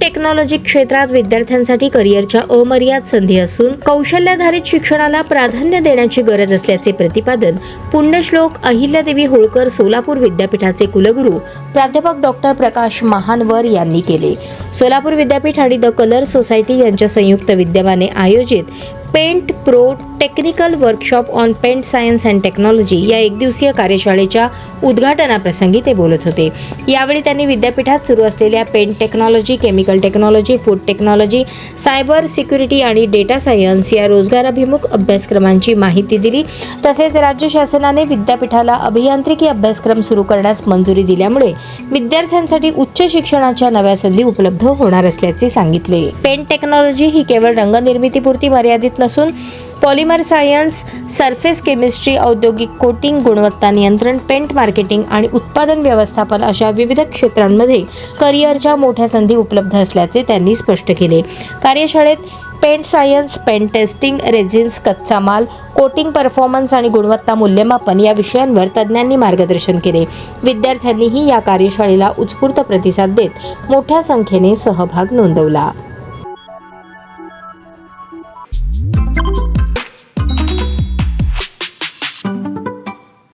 Technology क्षेत्रात विद्यार्थ्यांसाठी करिअरच्या अमर्याद संधी असून कौशल्याधारित शिक्षणाला प्राधान्य देण्याची गरज असल्याचे प्रतिपादन पुण्यश्लोक अहिल्यादेवी होळकर सोलापूर विद्यापीठाचे कुलगुरू प्राध्यापक डॉक्टर प्रकाश महानवर यांनी केले. सोलापूर विद्यापीठ आणि द कलर सोसायटी यांच्या संयुक्त विद्यमाने आयोजित paint pro technical workshop on paint science and technology या एकदिवसीय कार्यशाळेच्या उद्घाटनाप्रसंगी ते बोलत होते. यावेळी त्यांनी विद्यापीठात सुरू असलेल्या paint technology, chemical technology, food technology, cyber security आणि डेटा सायन्स या रोजगाराभिमुख अभ्यासक्रमांची माहिती दिली. तसेच राज्य शासनाने विद्यापीठाला अभियांत्रिकी अभ्यासक्रम सुरू करण्यास मंजुरी दिल्यामुळे विद्यार्थ्यांसाठी उच्च शिक्षणाच्या नव्या संधी उपलब्ध होणार असल्याचे सांगितले. पेंट टेक्नॉलॉजी ही केवळ रंगनिर्मितीपुरती मर्यादित नसून पॉलिमर सायन्स, सरफेस केमिस्ट्री, औद्योगिक कोटिंग, गुणवत्ता नियंत्रण, पेंट मार्केटिंग आणि उत्पादन व्यवस्थापन अशा विविध क्षेत्रांमध्ये करिअरच्या मोठ्या संधी उपलब्ध असल्याचे त्यांनी स्पष्ट केले. कार्यशाळेत paint science, paint testing, resins, कच्चा माल, कोटिंग परफॉर्मन्स आणि गुणवत्ता मूल्यमापन या विषयांवर तज्ज्ञांनी मार्गदर्शन केले. विद्यार्थ्यांनीही या कार्यशाळेला उत्स्फूर्त प्रतिसाद देत मोठ्या संख्येने सहभाग नोंदवला.